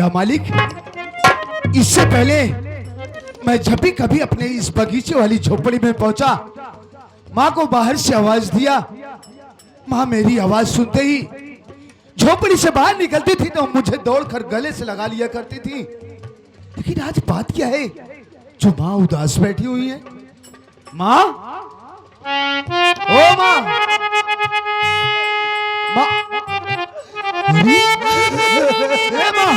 या मालिक, इससे पहले मैं जब भी कभी अपने इस बगीचे वाली झोपड़ी में पहुंचा, माँ को बाहर से आवाज दिया। माँ मेरी आवाज सुनते ही झोपड़ी से बाहर निकलती थी तो मुझे दौड़कर गले से लगा लिया करती थी। लेकिन आज बात क्या है जो माँ उदास बैठी हुई है? माँ, ओ माँ, माँ, ए माँ,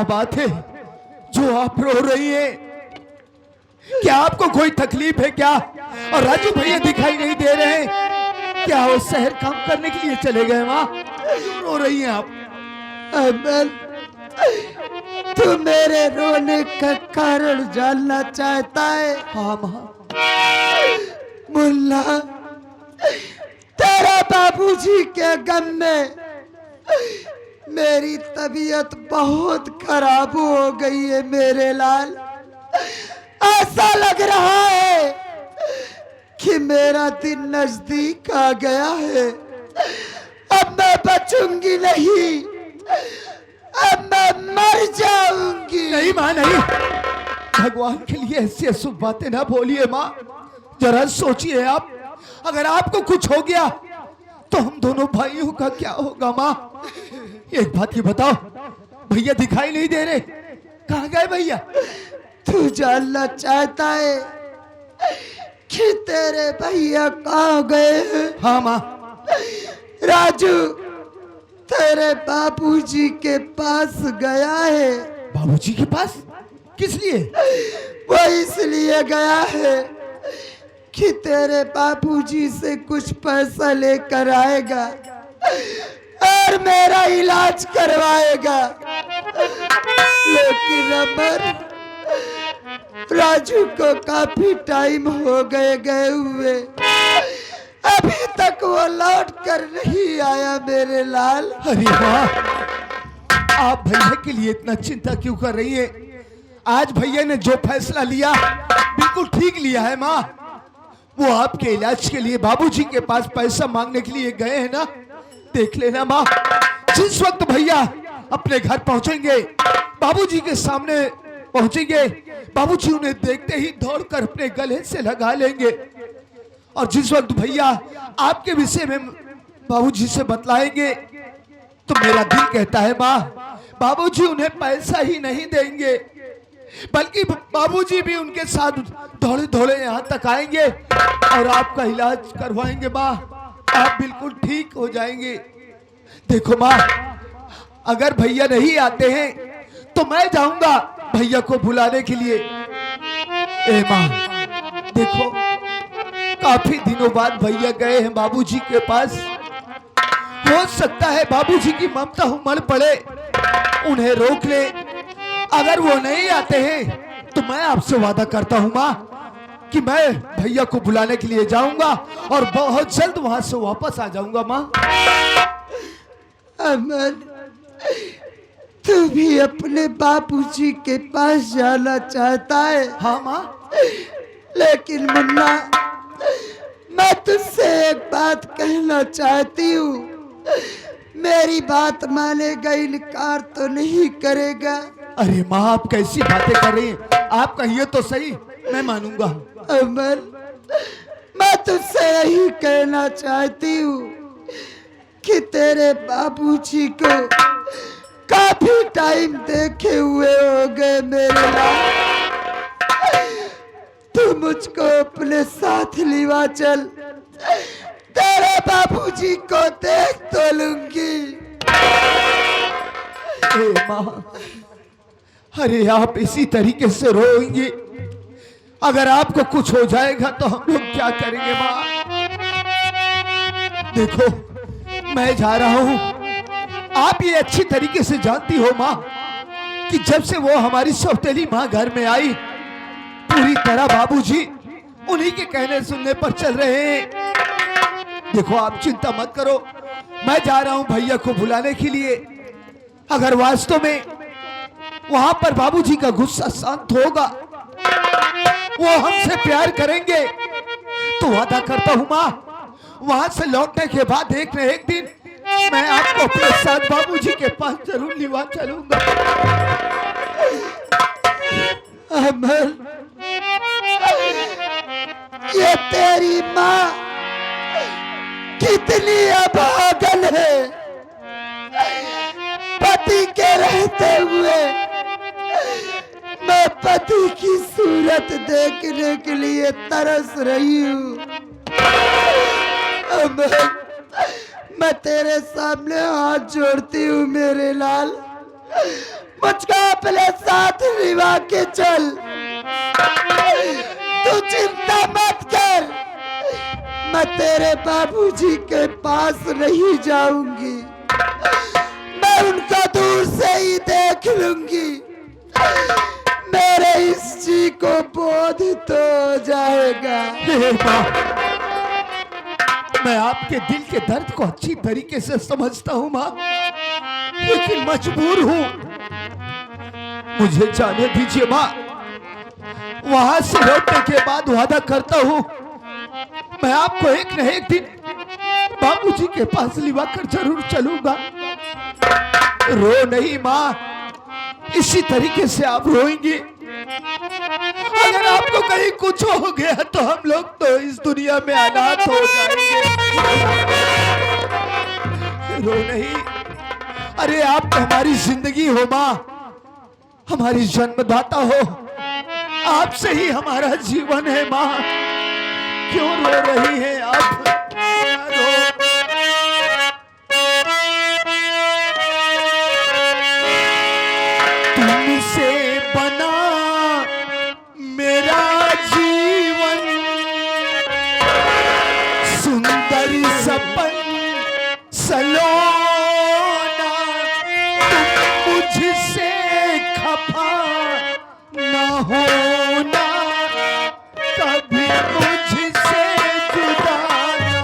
बात है जो आप रो रही है? क्या आपको कोई तकलीफ है क्या? और राजू भैया दिखाई नहीं दे रहे हैं क्या? वो शहर काम करने के लिए चले गए? माँ क्यों रो रही हैं आप? अमल, तू मेरे रोने का कारण जानना चाहता है? हाँ माँ। मुल्ला, तेरा बाबूजी के गम में मेरी तबीयत बहुत खराब हो गई है मेरे लाल। ऐसा लग रहा है कि मेरा दिन नजदीक आ गया है। अब मैं बचूंगी नहीं, अब मैं मर जाऊंगी। नहीं माँ नहीं, भगवान के लिए ऐसी अशुभ बातें ना बोलिए माँ। जरा सोचिए आप, अगर आपको कुछ हो गया तो हम दोनों भाइयों का क्या होगा? माँ एक बात ये बताओ, भैया दिखाई नहीं दे रहे, कहाँ गए भैया? तू जानना चाहता है कि तेरे भैया कहाँ गए हैं? हाँ माँ। राजू तेरे बाबूजी के पास गया है। बाबूजी के पास? किस लिए? वो इसलिए गया है कि तेरे बाबूजी से कुछ पैसा लेकर आएगा और मेरा इलाज करवाएगा। लेकिन अमर, राजू को काफी टाइम हो गए हुए, अभी तक वो लौट कर नहीं आया मेरे लाल। अरे वाह, आप भैया के लिए इतना चिंता क्यों कर रही है? आज भैया ने जो फैसला लिया बिल्कुल ठीक लिया है माँ। वो आपके इलाज के लिए बाबूजी के पास पैसा मांगने के लिए गए हैं ना, देख लेना माँ। जिस वक्त भैया अपने घर पहुंचेंगे, बाबूजी के सामने पहुंचेंगे, बाबूजी उन्हें देखते ही दौड़कर अपने गले से लगा लेंगे। और जिस वक्त भैया आपके विषय में बाबूजी से बतलाएंगे तो मेरा दिल कहता है माँ, बाबूजी उन्हें पैसा ही नहीं देंगे, बल्कि बाबूजी भी उनके साथ दौड़े दौड़े यहाँ तक आएंगे और आपका इलाज करवाएंगे। माँ, आप बिल्कुल ठीक हो जाएंगे। देखो माँ, अगर भैया नहीं आते हैं तो मैं जाऊंगा भैया को बुलाने के लिए। ए माँ, देखो काफी दिनों बाद भैया गए हैं बाबूजी के पास। हो सकता है बाबूजी की ममता उमड़ पड़े, उन्हें रोक ले। अगर वो नहीं आते हैं तो मैं आपसे वादा करता हूँ माँ कि मैं भैया को बुलाने के लिए जाऊंगा और बहुत जल्द वहां से वापस आ जाऊंगा। माँ, अमन, तू भी अपने बाबूजी के पास जाना चाहता है? हाँ माँ। लेकिन मुन्ना, मैं तुझसे एक बात कहना चाहती हूँ। मेरी बात मानेगा, इनकार तो नहीं करेगा? अरे माँ, आप कैसी बातें कर रही हैं? आप कहिए तो सही, मैं मानूंगा। अमन, मैं तुझसे यही कहना चाहती हूँ कि तेरे बाबूजी को काफी टाइम देखे हुए हो गए मेरे लाल। तू मुझको अपने साथ लिवा चल, तेरे बाबूजी को देख तो लूंगी। ए माँ, अरे आप इसी तरीके से रोएंगी, अगर आपको कुछ हो जाएगा तो हम लोग क्या करेंगे? माँ देखो, मैं जा रहा हूँ। आप ये अच्छी तरीके से जानती हो माँ कि जब से वो हमारी सौतेली माँ घर में आई, पूरी तरह बाबूजी उन्हीं के कहने सुनने पर चल रहे हैं। देखो, आप चिंता मत करो, मैं जा रहा हूं भैया को बुलाने के लिए। अगर वास्तव में वहां पर बाबूजी का गुस्सा शांत होगा, वो हमसे प्यार करेंगे, तो वादा करता हूं मां, वहां से लौटने के बाद एक न एक दिन मैं आपको अपने साथ बाबूजी के पास जरूर लिवा चलूंगा। अमन, ये तेरी माँ कितनी अभागन है। पति के रहते हुए मैं पति की सूरत देखने के लिए तरस रही हूँ। अमन, मैं तेरे सामने हाथ जोड़ती हूँ मेरे लाल, मुझको अपने साथ निभा के चल। तू चिंता मत कर, मैं तेरे बाबूजी के पास नहीं जाऊंगी, मैं उनको दूर से ही देख लूंगी। मेरे इस जी को बोध तो हो जाएगा। मैं आपके दिल के दर्द को अच्छी तरीके से समझता हूँ माँ, लेकिन मजबूर हूँ। मुझे जाने दीजिए माँ, वहां से लौटने के बाद वादा करता हूँ मैं आपको एक न एक दिन बाबूजी के पास लिवा कर जरूर चलूंगा। रो नहीं माँ, इसी तरीके से आप रोएंगी। अगर आपको कहीं कुछ हो गया तो हम लोग तो इस दुनिया में अनाथ हो जाएंगे। रो नहीं, अरे आप तो हमारी जिंदगी हो माँ, हमारी जन्मदाता हो, आपसे ही हमारा जीवन है माँ। क्यों रो रही हैं आप? तुमसे बना मेरा जीवन, सुंदर सपन सलोना, तुम मुझसे खफा न होना, कभी मुझसे जुदा न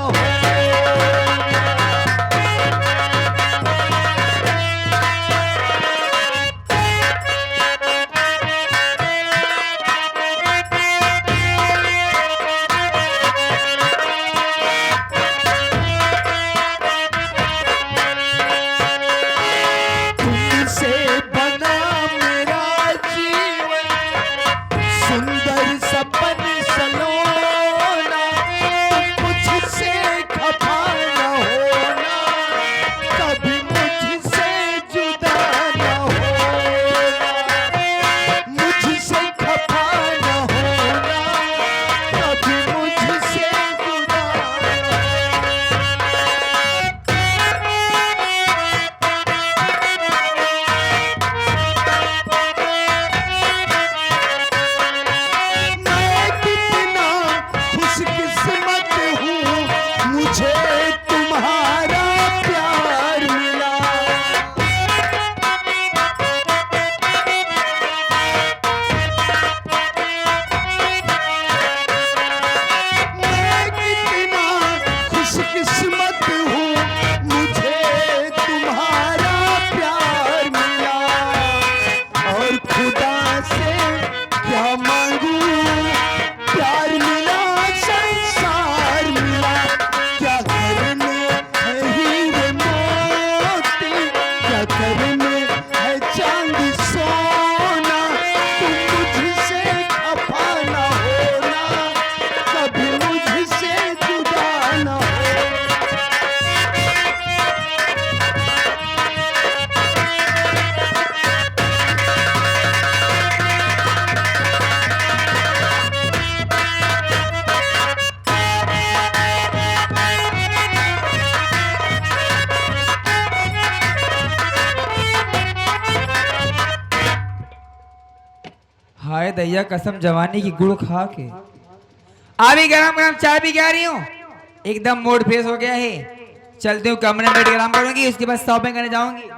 घर में है चांदी सोना, तुम मुझसे खफा न होना, कभी मुझसे जुदा न हो। हाय दैया कसम जवानी की गुड़ खा के अभी गरम गरम चाय भी क्या रही हूँ, एकदम मूड फ्रेश हो गया है। चलती हूँ कमरे में बैठ के आराम करूंगी, उसके बाद शॉपिंग करने जाऊंगी।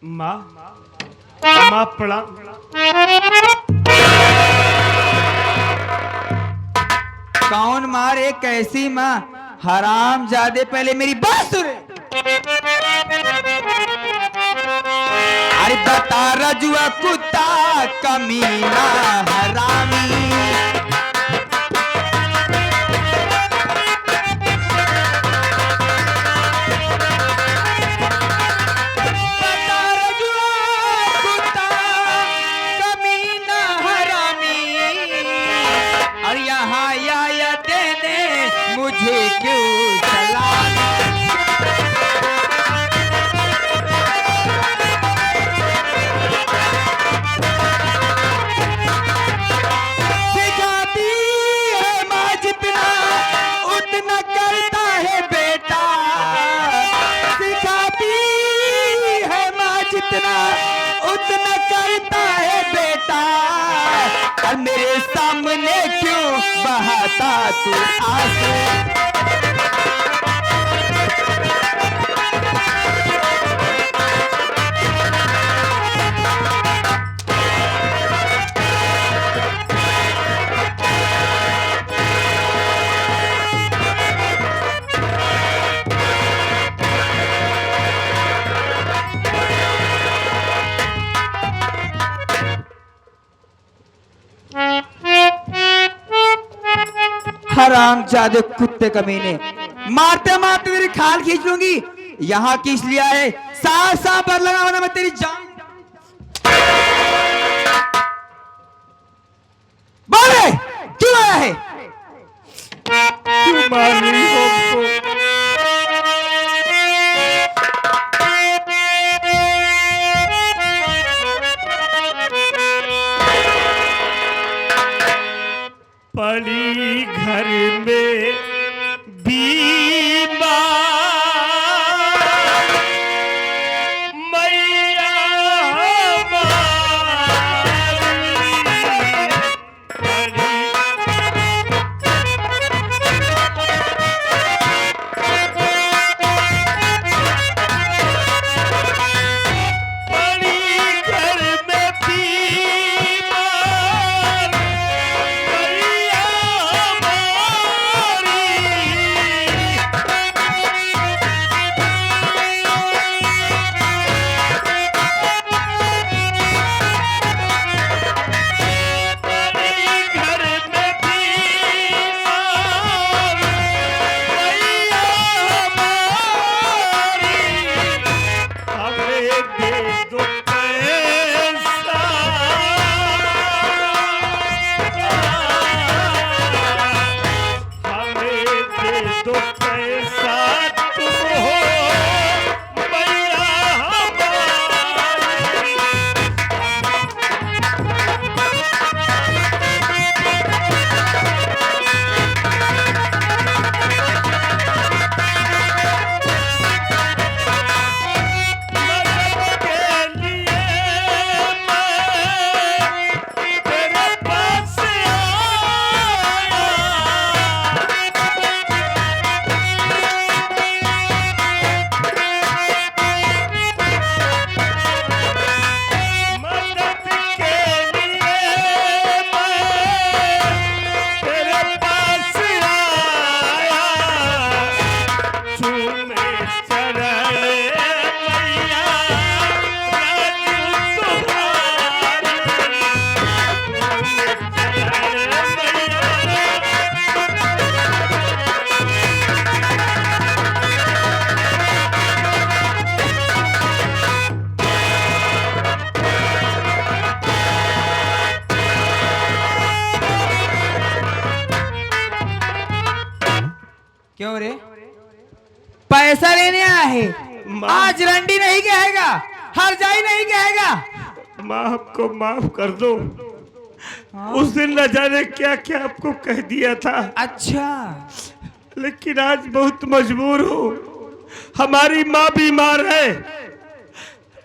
माँ माँ प्रणाम। कौन मारे कैसी माँ, हराम जादे पहले मेरी बात सुने। अरे बता रजुआ कुत्ता कमीना हरामी, मुझे क्यों सलाम। सिखाती है माँ जितना उतना करता है बेटा, सिखाती है माँ जितना उतना करता है बेटा, और मेरे सामने क्यों बहाता तू आंसू। हराम जादे कुत्ते कमीने, मारते मारते तेरी खाल खींच लूंगी। यहाँ किस लिया है, साफ साफ पर लगा वरना मैं तेरी जान। बोले क्यों आया है? क्यों मार रही हो हमको? पड़ी घर में बीमार मैया क्यों रे? पैसा लेने आया है? माँ। आज रंडी नहीं कहेगा, हर जाई नहीं कहेगा। माँ आपको माफ कर दो। उस दिन न जाने क्या क्या आपको कह दिया था, अच्छा, लेकिन आज बहुत मजबूर हूँ। हमारी माँ बीमार है,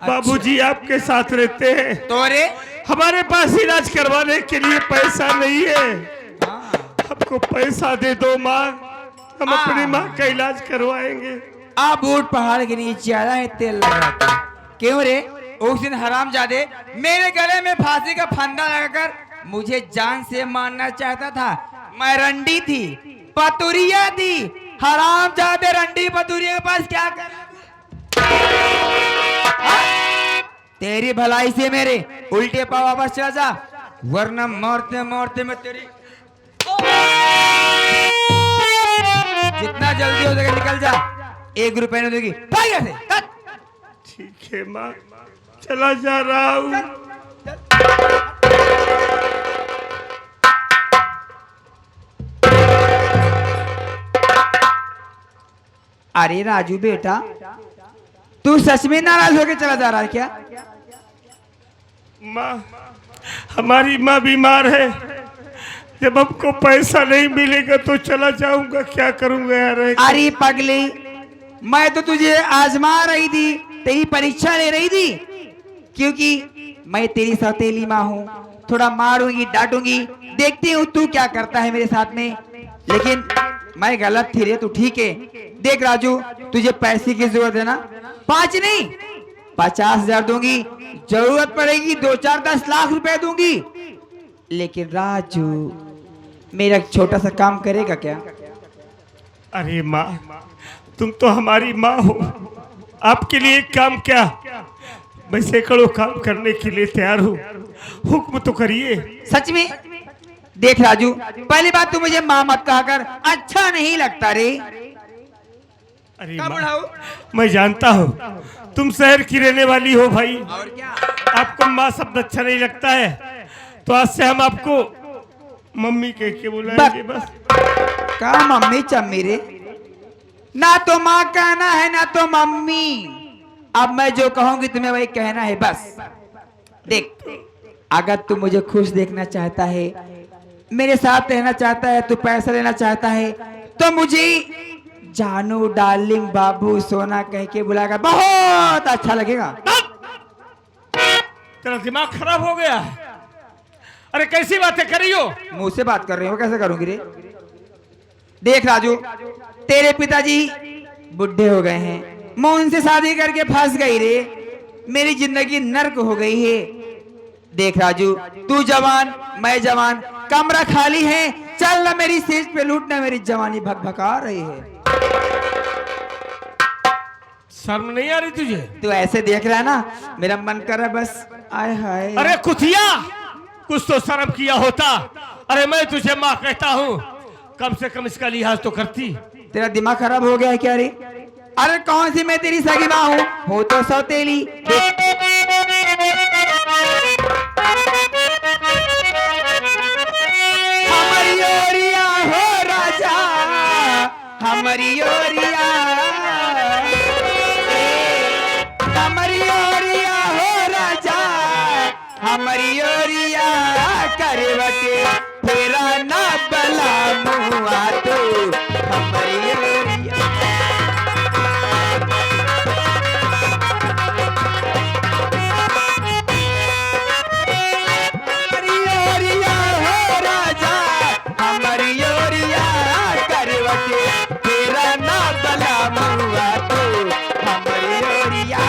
बाबूजी आपके साथ रहते हैं। तो रे हमारे पास इलाज करवाने के लिए पैसा नहीं है। हमको पैसा दे दो माँ, हम अपनी माँ का इलाज करवाएंगे। आप बूट पहाड़ के नीचे आया है तेल लगा के। क्यों रे? उस दिन हरामजादे मेरे गले में फांसी का फंदा लगाकर मुझे जान से मारना चाहता था। मैं रंडी थी, पतुरिया थी। हरामजादे रंडी पतुरिया के पास क्या कर? तेरी भलाई से मेरे उल्टे पाँव वापस चला जा, वरना मरते मरते मैं तेरी जितना जल्दी हो सके निकल जा। 1 रुपए नहीं देगी, भाग यहाँ से, हट। ठीक है माँ, चला जा रहा हूँ। अरे राजू बेटा, तू सच में नाराज होके चला जा रहा है क्या? माँ, हमारी माँ बीमार है। जब हमको पैसा नहीं मिलेगा तो चला जाऊंगा, क्या करूंगा यार? अरे पगली, मैं तो तुझे आजमा रही थी, तेरी परीक्षा ले रही थी, क्योंकि मैं तेरी सौतेली माँ हूँ। थोड़ा मारूंगी, डांटूंगी, देखती हूँ तू क्या करता है मेरे साथ में। लेकिन मैं गलत थी रे, तू ठीक है। देख राजू, तुझे पैसे की जरूरत है ना? 5 नहीं 50,000 दूंगी, जरूरत पड़ेगी 2-4-10 लाख रुपए दूंगी। लेकिन राजू, मेरा छोटा सा काम करेगा क्या? अरे माँ, तुम तो हमारी माँ हो, आपके लिए एक काम क्या, मैं सैकड़ों काम करने के लिए तैयार हूँ। हुक्म तो करिए। सच में? देख राजू, पहली बात तू मुझे माँ मत कहा कर, अच्छा नहीं लगता रे। अरे क्या माँ, बुढ़ाऊ? मैं जानता हूँ तुम शहर की रहने वाली हो भाई, और क्या? आपको माँ शब्द अच्छा नहीं लगता है, तो आज से हम आपको मम्मी कह के बुलाएंगे बस। क्या मम्मी चम्मी रे? ना तो माँ कहना है ना तो मम्मी। अब मैं जो कहूंगी तुम्हें वही कहना है बस। देख, अगर तू मुझे खुश देखना चाहता है, मेरे साथ रहना चाहता है, तू पैसा लेना चाहता है, तो मुझे जानू, डार्लिंग, बाबू, सोना कह के बुलाकर बहुत अच्छा लगेगा। तेरा दिमाग खराब हो गया है? अरे कैसी बातें कर रही हो? मुंह से बात कर रही हो, कैसे करूंगी रे? देख राजू, तेरे पिताजी बुढ़े हो गए हैं, मैं उनसे शादी करके फंस गई रे, मेरी जिंदगी नर्क हो गई है। देख राजू, तू जवान, मैं जवान, कमरा खाली है, चल ना मेरी सीट पे लूटना, मेरी जवानी भकभका रही है। शर्म नहीं आ रही तुझे? तू ऐसे देख रहा है ना, मेरा मन कर रहा है बस, आय हाय। अरे कुतिया, कुछ तो शर्म किया होता। अरे मैं तुझे माँ कहता हूँ, कम से कम इसका लिहाज तो करती। तेरा दिमाग खराब हो गया है क्या रे? अरे कौन सी मैं तेरी सगी माँ हूँ, हो तो सौतेली। हमारी ओरिया हो राजा, हमारी ओरिया, हमारी ओरिया हो राजा, हमारी ओरिया, करवटे तेरा ना बला मुआ तो हमारी ओरिया। हमारी ओरिया हो राजा, हमारी ओरिया, करवटे तेरा ना बला मुआ तो हमारी ओरिया।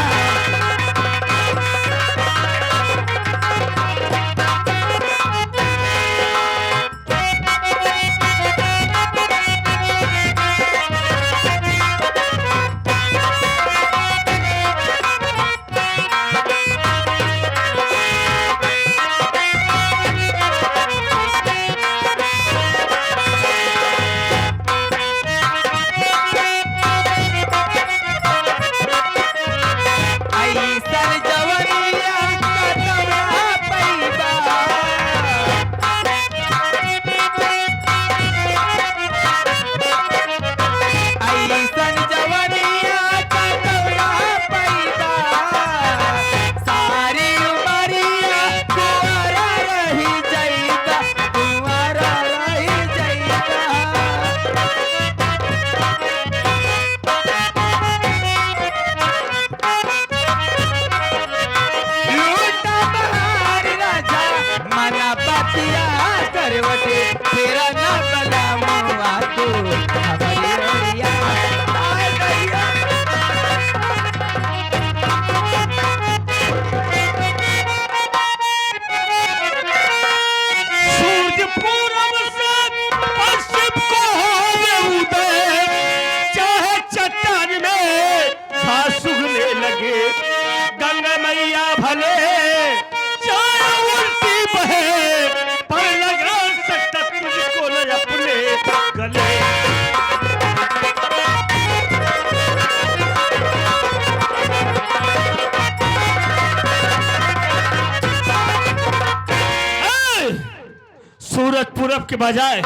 सूरज पूरब के बजाय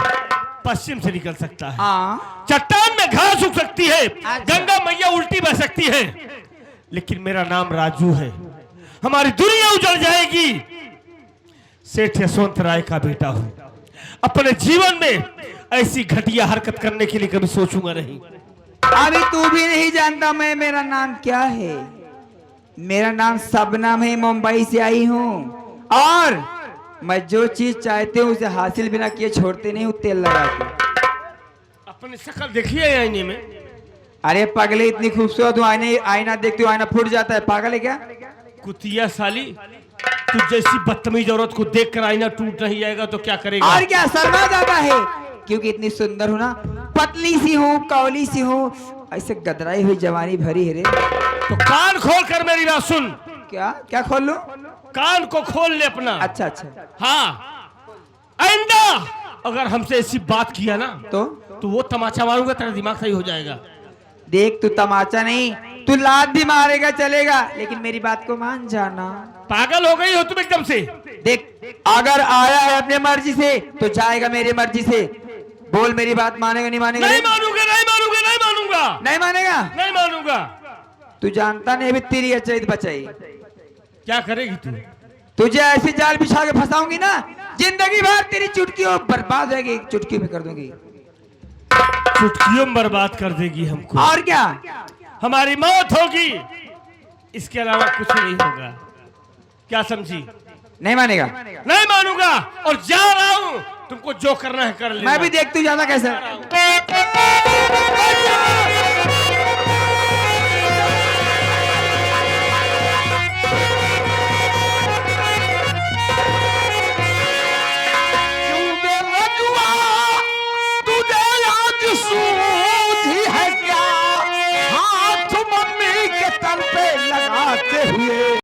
पश्चिम से निकल सकता है, हाँ चट्टान में घास उग सकती है, अच्छा। गंगा मैया उल्टी बह सकती है, लेकिन मेरा नाम राजू है। हमारी दुनिया उजड़ जाएगी। सेठ यशवंत राय का बेटा हूं। अपने जीवन में ऐसी घटिया हरकत करने के लिए कभी सोचूंगा नहीं। अभी तू भी नहीं जानता मैं मेरा नाम क्या है। मेरा नाम शबनम है, मुंबई से आई हूँ और मैं जो चीज चाहती हूँ उसे हासिल बिना किए छोड़ते नहीं हूँ, तेल लगा के। अपनी शक्ल देखिए आईने में। अरे पगले, इतनी खूबसूरत हूँ, आईना देखती हूँ आईना फूट जाता है, पागल है क्या? कुतिया साली, तू जैसी बदतमीज औरत को देखकर आईना टूट नहीं जाएगा तो क्या करेगा? और क्या, शर्मा जाता है क्योंकि इतनी सुंदर हूँ ना, पतली सी हूँ, कौली सी हूँ, ऐसे गदराई हुई जवानी भरी है रे। तो कान खोल कर मेरी बात सुन। क्या क्या खोल लो? कान को खोल ले अपना। अच्छा अच्छा। हाँ, आइंदा अगर हमसे ऐसी बात किया ना तो वो तमाचा मारूंगा, तेरा दिमाग सही हो जाएगा। देख, तू तमाचा नहीं, तू लात भी मारेगा चलेगा, लेकिन मेरी बात को मान जाना। पागल हो गई हो तुम एकदम से। देख, अगर आया है अपने मर्जी से तो जाएगा मेरी मर्जी से। बोल, मेरी बात मानेगा नहीं मानेगा? नहीं मानूंगा, नहीं मानूंगा, नहीं मानूंगा, नहीं मानेगा? नहीं मानूंगा। तू जानता नहीं अभी तेरी अचेत बचाई। क्या करेगी तू? तुझे ऐसी जाल बिछा के फंसाऊंगी ना, जिंदगी भर तेरी चुटकियों बर्बाद होगी, एक चुटकी में कर दूंगी। चुटकियों में बर्बाद कर देगी हमको। और क्या? हमारी मौत होगी, इसके अलावा कुछ नहीं होगा। क्या समझी? नहीं मानेगा? नहीं मानूंगा और जा रहा हूं। तुमको जो करना है कर लेना। मैं भी देखती हूँ ज्यादा कैसे।